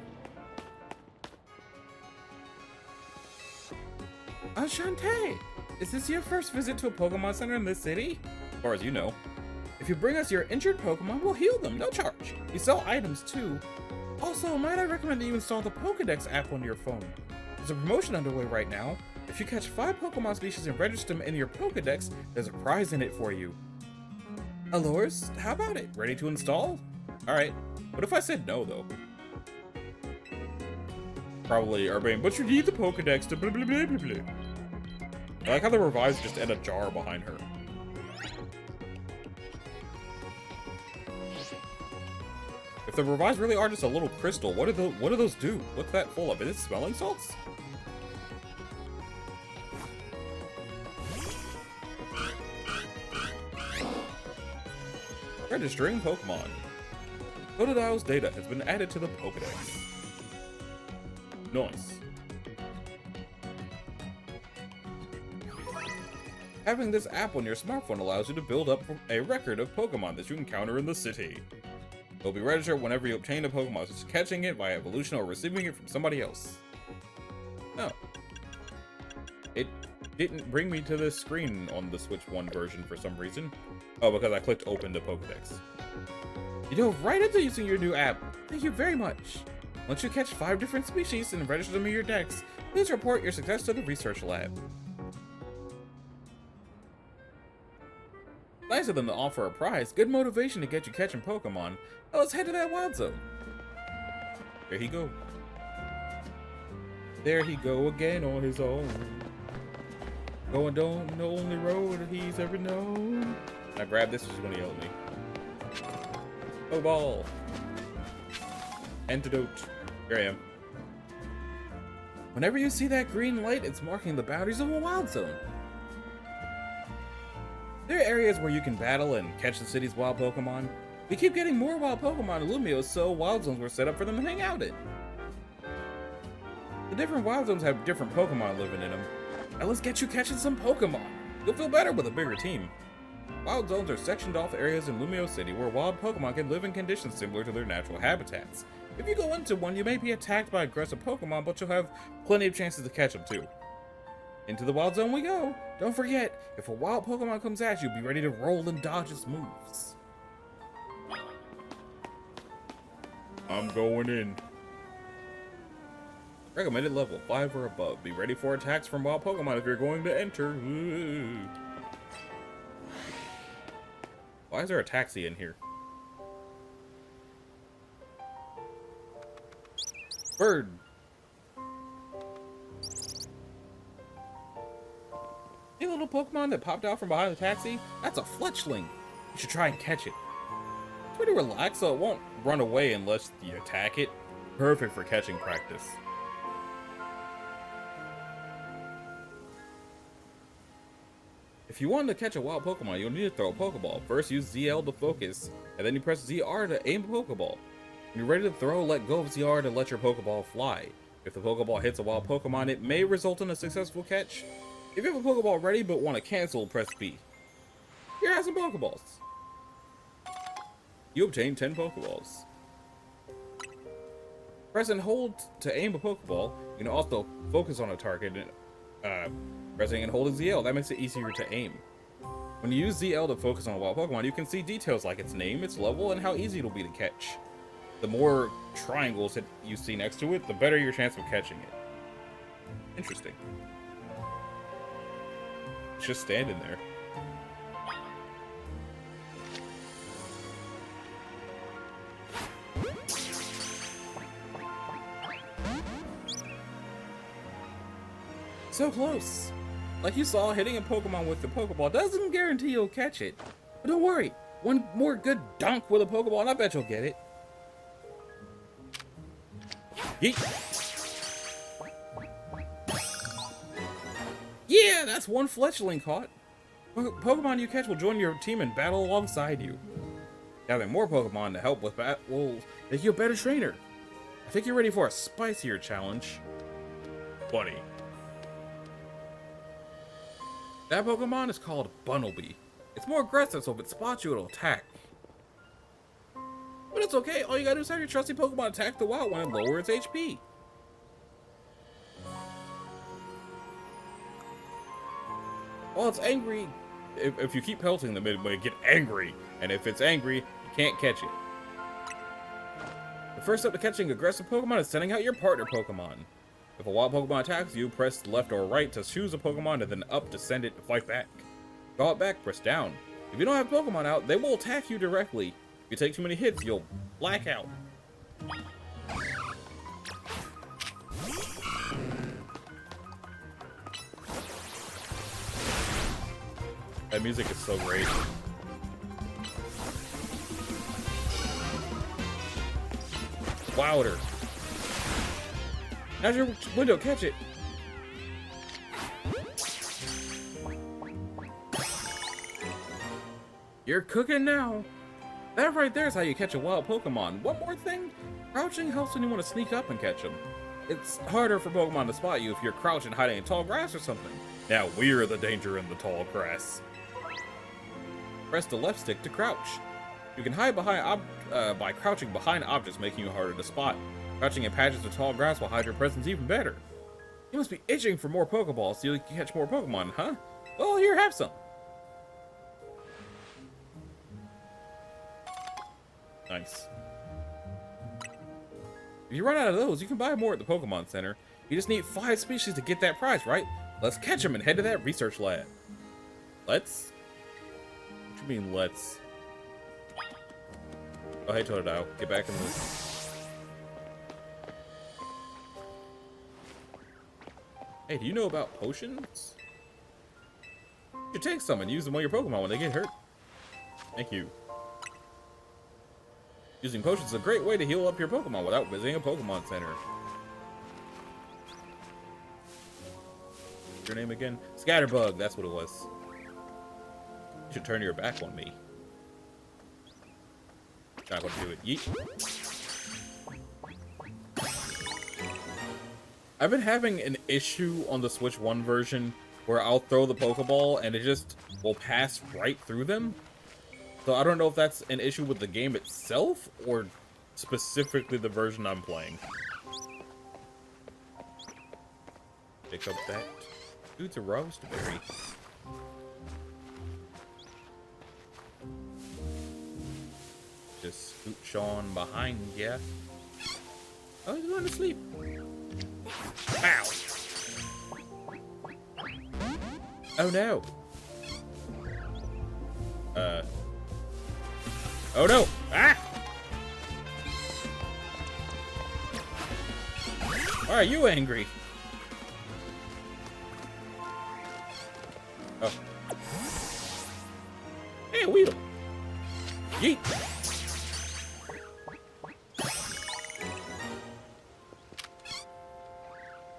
Enchanté! Is this your first visit to a Pokemon Center in this city? As far as you know. If you bring us your injured Pokemon, we'll heal them, no charge. We sell items too. Also, might I recommend that you install the Pokedex app on your phone? There's a promotion underway right now. If you catch 5 Pokemon species and register them in your Pokedex, there's a prize in it for you. Allures, how about it? Ready to install? Alright. What if I said no, though? Probably are being, but you need the Pokedex to blah blah blah blah blah. I like how the revives just add a jar behind her. If the revives really are just a little crystal, what do those do? What's that full of? Is it smelling salts? Registering Pokemon. Totodile's data has been added to the Pokedex. Nice. Having this app on your smartphone allows you to build up a record of Pokemon that you encounter in the city. It'll be registered whenever you obtain a Pokemon, such as catching it via evolution or receiving it from somebody else. No. It didn't bring me to this screen on the Switch 1 version for some reason. Oh, because I clicked open to Pokedex. You dove right into using your new app. Thank you very much. Once you catch 5 different species and register them in your dex, please report your success to the research lab. Nice of them to offer a prize. Good motivation to get you catching Pokemon. Now let's head to that Wild Zone. There he go. There he go again on his own. Going down the only road that he's ever known. Now grab this, she's gonna yell at me. Oh, ball. Antidote. Here I am. Whenever you see that green light, it's marking the boundaries of a Wild Zone. There are areas where you can battle and catch the city's wild Pokemon. We keep getting more wild Pokemon in Lumio, so Wild Zones were set up for them to hang out in. The different Wild Zones have different Pokemon living in them. Now let's get you catching some Pokemon. You'll feel better with a bigger team. Wild Zones are sectioned off areas in Lumio City where wild Pokemon can live in conditions similar to their natural habitats. If you go into one, you may be attacked by aggressive Pokemon, but you'll have plenty of chances to catch them too. Into the Wild Zone we go. Don't forget, if a wild Pokemon comes at you, be ready to roll and dodge its moves. I'm going in. Recommended level 5 or above. Be ready for attacks from wild Pokemon if you're going to enter. Ooh. Why is there a taxi in here? Bird. See a little Pokemon that popped out from behind the taxi? That's a Fletchling. You should try and catch it. It's pretty relaxed, so it won't run away unless you attack it. Perfect for catching practice. If you want to catch a wild Pokemon, you'll need to throw a Pokeball. First, use ZL to focus, and then you press ZR to aim a Pokeball. When you're ready to throw, let go of ZR to let your Pokeball fly. If the Pokeball hits a wild Pokemon, it may result in a successful catch. If you have a Pokeball ready but want to cancel, press B. Here are some Pokeballs. You obtain 10 Pokeballs. Press and hold to aim a Pokeball. You can also focus on a target, pressing and holding ZL. That makes it easier to aim. When you use ZL to focus on a wild Pokemon, you can see details like its name, its level, and how easy it'll be to catch. The more triangles that you see next to it, the better your chance of catching it. Interesting. It's just standing there. So close. Like you saw, hitting a Pokemon with the Pokeball doesn't guarantee you'll catch it. But don't worry, one more good dunk with a Pokeball and I bet you'll get it. Yeet. Yeah, that's one fletchling caught. Pokemon you catch will join your team and battle alongside you. Having more Pokemon to help with that will make you a better trainer. I think you're ready for a spicier challenge. Bunny. That Pokemon is called Bunnelby. It's more aggressive, so if it spots you, it'll attack. But it's okay, all you gotta do is have your trusty Pokemon attack the wild one and lower its HP. While it's angry, if you keep pelting them, it will get angry. And if it's angry, you can't catch it. The first step to catching aggressive Pokemon is sending out your partner Pokemon. If a wild Pokemon attacks you, press left or right to choose a Pokemon and then up to send it to fight back. Call it back, press down. If you don't have Pokemon out, they will attack you directly. If you take too many hits, you'll black out. That music is so great. Wilder. Now's your window, catch it. You're cooking now. That right there is how you catch a wild Pokemon. One more thing, crouching helps when you want to sneak up and catch them. It's harder for Pokemon to spot you if you're crouching hiding in tall grass or something. Now we're the danger in the tall grass. Press the left stick to crouch. You can hide behind by crouching behind objects, making you harder to spot. Crouching in patches of tall grass will hide your presence even better. You must be itching for more Pokeballs so you can catch more Pokemon, huh? Well, here, have some. Nice. If you run out of those, you can buy more at the Pokemon Center. You just need 5 species to get that prize, right? Let's catch them and head to that research lab. Let's? What do you mean, let's? Oh, hey, Totodile. Get back in this. Hey, do you know about potions? You should take some and use them on your Pokemon when they get hurt. Thank you. Using potions is a great way to heal up your Pokemon without visiting a Pokemon Center. What's your name again? Scatterbug, that's what it was. You should turn your back on me. Not gonna do it. Yeet. I've been having an issue on the Switch 1 version where I'll throw the Pokeball and it just will pass right through them. So I don't know if that's an issue with the game itself or specifically the version I'm playing. Pick up that. Ooh, it's a roastberry. Just scooch on behind ya. Oh, he's going to sleep. Ow! Oh no! Oh no! Ah! Why are you angry? Oh. Hey, a Weedle! Yeet!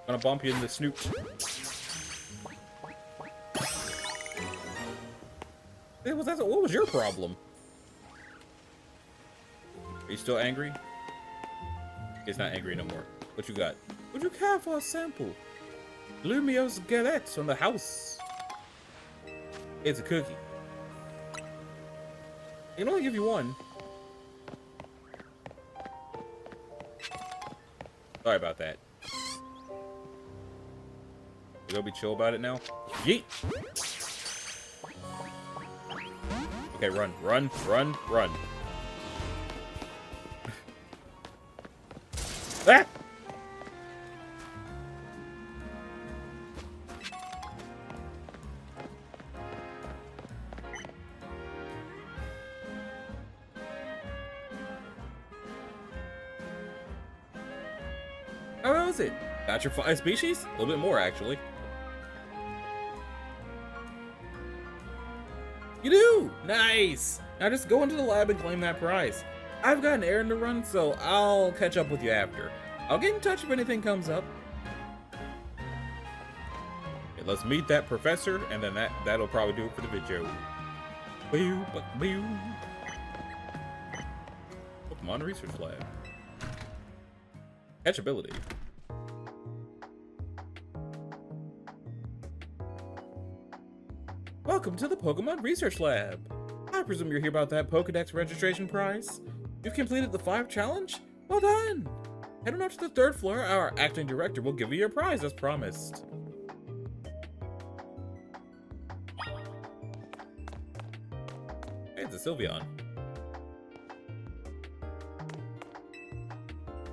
Gonna bump you in the snoot. Hey, what was your problem? Are you still angry? He's not angry no more. What you got? Would you care for a sample? Lumio's galette on the house. It's a cookie. I can only give you one. Sorry about that. You gonna be chill about it now? Yeet! Okay, run, run, run, run. Ah! How was it? Got your 5 species? A little bit more, actually. Nice! Now just go into the lab and claim that prize. I've got an errand to run, so I'll catch up with you after. I'll get in touch if anything comes up. Okay, let's meet that professor, and then that'll probably do it for the video. Pokemon Research Lab. Catchability. Welcome to the Pokemon Research Lab. I presume you're here about that Pokedex registration prize? You've completed the 5 challenge? Well done! Head on up to the 3rd floor. Our acting director will give you your prize as promised. Hey, it's a Sylveon.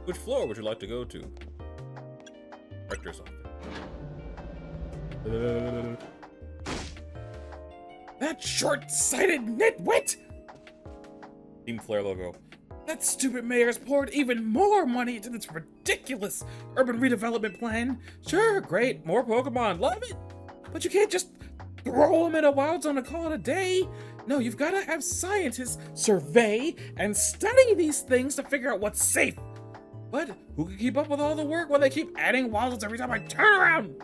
Which floor would you like to go to? Director's office. That short-sighted nitwit! Team Flare logo. That stupid mayor's poured even more money into this ridiculous urban redevelopment plan. Sure, great, more Pokemon, love it. But you can't just throw them in a wild zone and call it a day. No, you've got to have scientists survey and study these things to figure out what's safe. But who can keep up with all the work when they keep adding wild zones every time I turn around?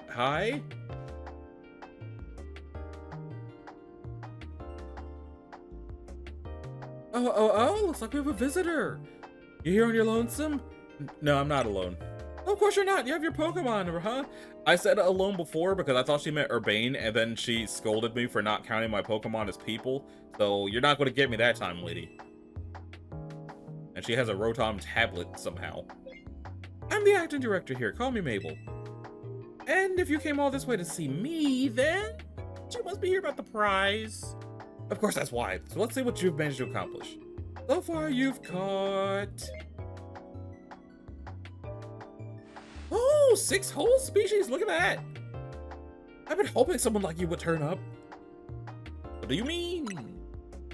Hi? Oh, looks like we have a visitor. You here on your lonesome? No, I'm not alone. Oh, of course you're not. You have your Pokemon, huh? I said alone before because I thought she meant Urbane, and then she scolded me for not counting my Pokemon as people. So you're not going to get me that time, lady. And she has a Rotom tablet somehow. I'm the acting director here. Call me Mabel. And if you came all this way to see me, then you must be here about the prize. Of course, that's why. So let's see what you've managed to accomplish. So far, you've caught... Oh, 6 whole species. Look at that. I've been hoping someone like you would turn up. What do you mean?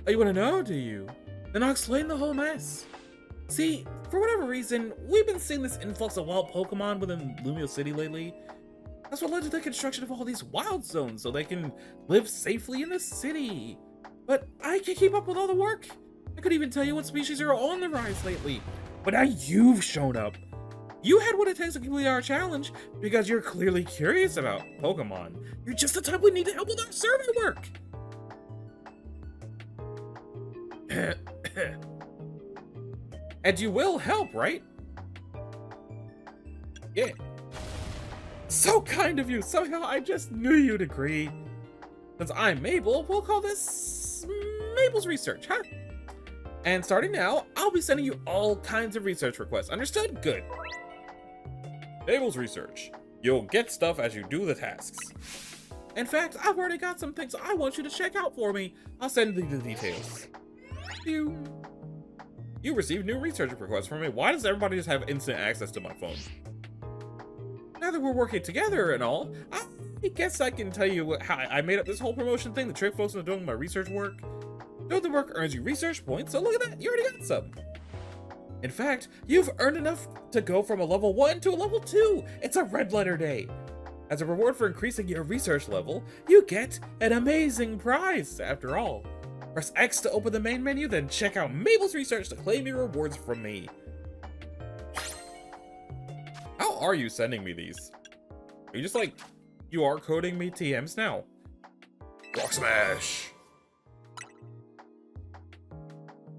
Oh, you want to know, do you? Then I'll explain the whole mess. See, for whatever reason, we've been seeing this influx of wild Pokemon within Lumio City lately. That's what led to the construction of all these wild zones so they can live safely in the city. But I can't keep up with all the work. I couldn't even tell you what species are on the rise lately. But now you've shown up. You had what it takes to complete our challenge because you're clearly curious about Pokemon. You're just the type we need to help with our survey work. And you will help, right? Yeah. So kind of you. Somehow I just knew you'd agree. Since I'm Mabel, we'll call this Mabel's Research, huh? And starting now, I'll be sending you all kinds of research requests. Understood? Good. Mabel's Research. You'll get stuff as you do the tasks. In fact, I've already got some things I want you to check out for me. I'll send you the details. You received new research requests from me. Why does everybody just have instant access to my phone? Now that we're working together and all, I guess I can tell you how I made up this whole promotion thing to trick folks into doing my research work. Doing the work earns you research points, so look at that, you already got some. In fact, you've earned enough to go from a level 1 to a level 2. It's a red letter day. As a reward for increasing your research level, you get an amazing prize, after all. Press X to open the main menu, then check out Mabel's Research to claim your rewards from me. How are you sending me these? Are you just like QR coding me TMs now? Rock Smash!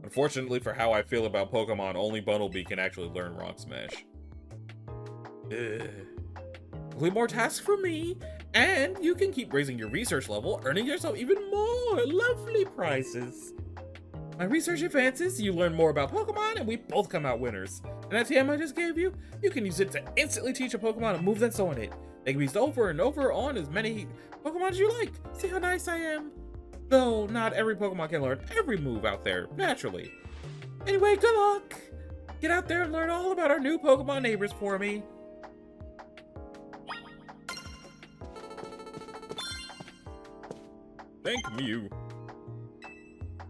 Unfortunately for how I feel about Pokemon, only Bunnelby can actually learn Rock Smash. Complete more tasks for me, and you can keep raising your research level, earning yourself even more lovely prizes. My research advances, you learn more about Pokemon, and we both come out winners. And that TM I just gave you, you can use it to instantly teach a Pokemon a move that's on it. They can be used over and over on as many Pokemon as you like. See how nice I am? Though not every Pokemon can learn every move out there, naturally. Anyway, good luck! Get out there and learn all about our new Pokemon neighbors for me. Thank you.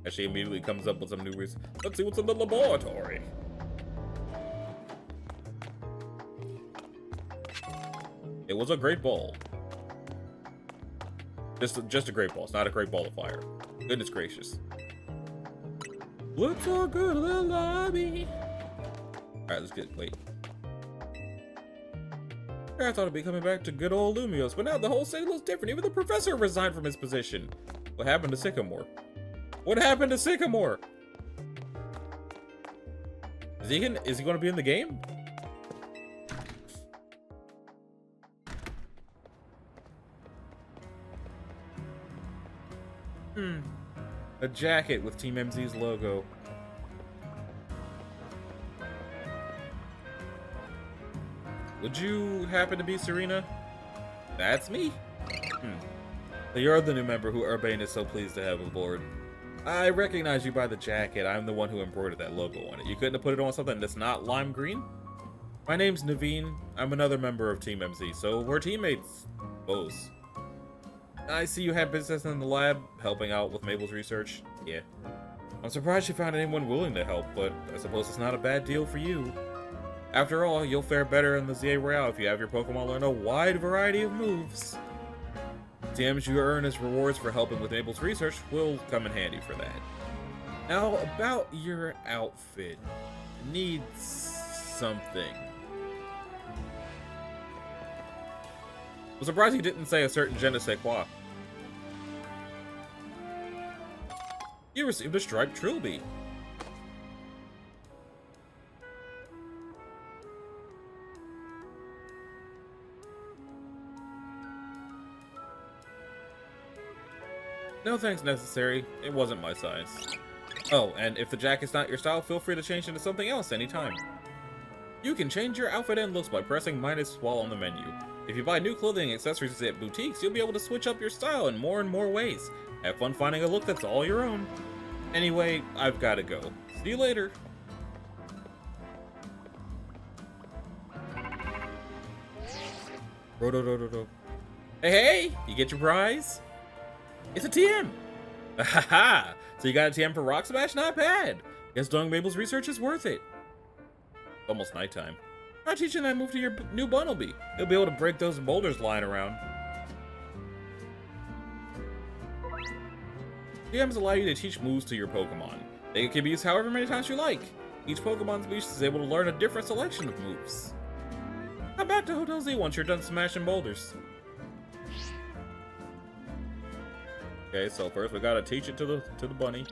As she immediately comes up with some new reasons. Let's see what's in the laboratory. was a great ball. Just a great ball. It's not a great ball of fire. Goodness gracious. Let's all go to the lobby. Alright, let's get, wait. I thought I'd be coming back to good old Lumios, but now the whole city looks different. Even the professor resigned from his position. What happened to Sycamore? What happened to Sycamore? Is he going to be in the game? A jacket with Team MZ's logo. Would you happen to be Serena? That's me. So you're the new member who Urbane is so pleased to have aboard. I recognize you by the jacket. I'm the one who embroidered that logo on it. You couldn't have put it on something that's not lime green? My name's Naveen. I'm another member of Team MZ, so we're teammates. Both. I see you have business in the lab, helping out with Mabel's research. Yeah. I'm surprised you found anyone willing to help, but I suppose it's not a bad deal for you. After all, you'll fare better in the ZA Royale if you have your Pokemon learn a wide variety of moves. TMs you earn as rewards for helping with Mabel's research will come in handy for that. Now, about your outfit. Needs something. I'm surprised he didn't say a certain je ne sais quoi. You received a striped trilby. No thanks necessary. It wasn't my size. Oh, and if the jacket's not your style, feel free to change into something else anytime. You can change your outfit and looks by pressing minus while on the menu. If you buy new clothing and accessories at boutiques, you'll be able to switch up your style in more and more ways. Have fun finding a look that's all your own. Anyway, I've gotta go. See you later. Hey, hey! You get your prize? It's a TM! Haha! So you got a TM for Rock Smash? Not bad! Guess doing Mabel's research is worth it. Almost nighttime. Try teaching that move to your new Bunnelby. He'll be able to break those boulders lying around. TMs allow you to teach moves to your Pokemon. They can be used however many times you like. Each Pokemon species is able to learn a different selection of moves. Come back to Hotel Z once you're done smashing boulders. Okay, so first we gotta teach it to the bunny.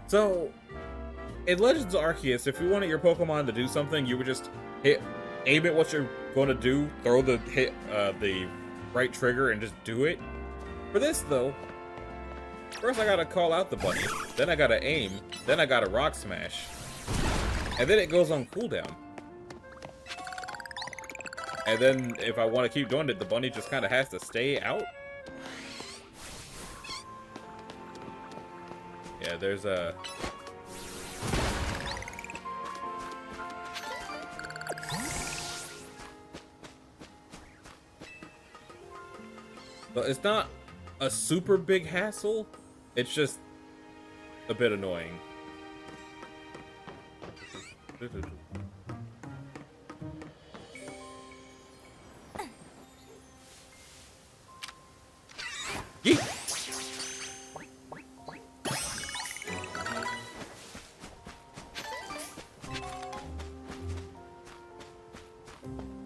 So, in Legends Arceus, if you wanted your Pokemon to do something, you would just aim at what you're going to do, throw the right trigger, and just do it. For this, though, first I gotta call out the bunny, then I gotta aim, then I gotta Rock Smash, and then it goes on cooldown. And then, if I want to keep doing it, the bunny just kind of has to stay out. Yeah, there's a... But it's not a super big hassle. It's just a bit annoying. Yeet!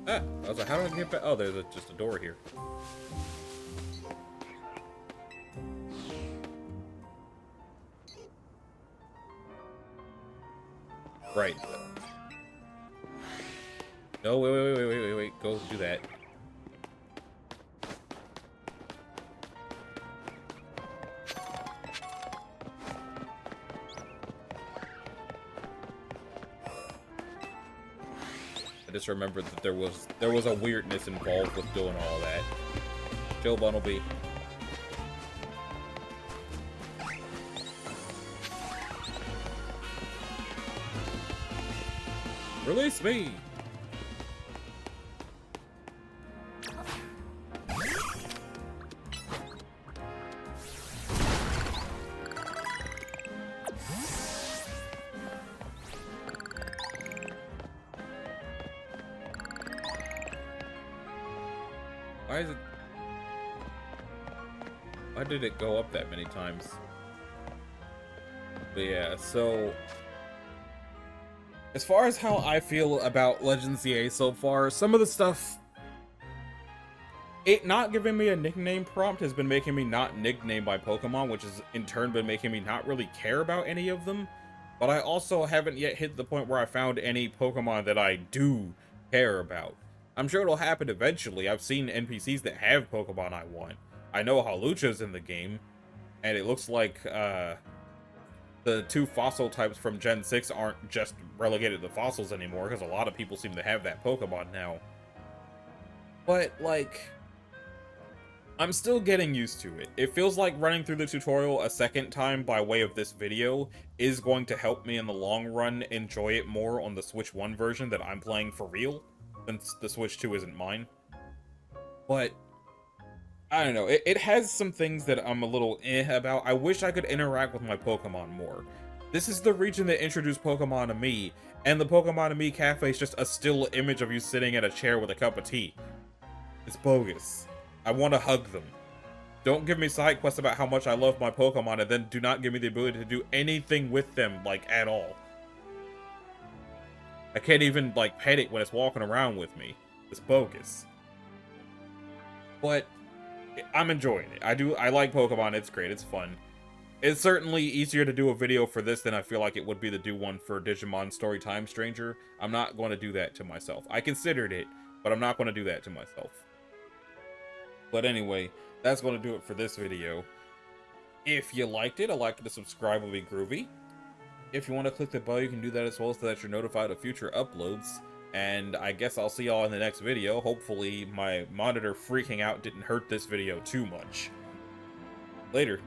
Ah, I was like, how do I get back? Oh, there's just a door here. Right. No, wait. Go do that. I just remembered that there was a weirdness involved with doing all that. Chill, Bunnelby. Release me! Why is it... Why did it go up that many times? But yeah, so... As far as how I feel about Legends ZA so far, some of the stuff... It not giving me a nickname prompt has been making me not nickname my Pokemon, which has in turn been making me not really care about any of them. But I also haven't yet hit the point where I found any Pokemon that I do care about. I'm sure it'll happen eventually. I've seen NPCs that have Pokemon I want. I know Hawlucha's in the game, and it looks like the 2 fossil types from Gen 6 aren't just relegated to fossils anymore, because a lot of people seem to have that Pokemon now. But, like... I'm still getting used to it. It feels like running through the tutorial a second time by way of this video is going to help me in the long run enjoy it more on the Switch 1 version that I'm playing for real, since the Switch 2 isn't mine. But, I don't know, it has some things that I'm a little about. I wish I could interact with my Pokemon more. This is the region that introduced Pokemon to me, and the Pokemon to me cafe is just a still image of you sitting at a chair with a cup of tea. It's bogus. I want to hug them. Don't give me side quests about how much I love my Pokemon and then do not give me the ability to do anything with them, like, at all. I can't even, like, pet it when it's walking around with me. It's bogus. But, I'm enjoying it. I like Pokemon, it's great, it's fun. It's certainly easier to do a video for this than I feel like it would be to do one for Digimon Storytime Stranger. I'm not going to do that to myself. I considered it, but I'm not going to do that to myself. But anyway, that's going to do it for this video. If you liked it, a like and a subscribe would be groovy. If you want to click the bell, you can do that as well so that you're notified of future uploads. And I guess I'll see y'all in the next video. Hopefully my monitor freaking out didn't hurt this video too much. Later.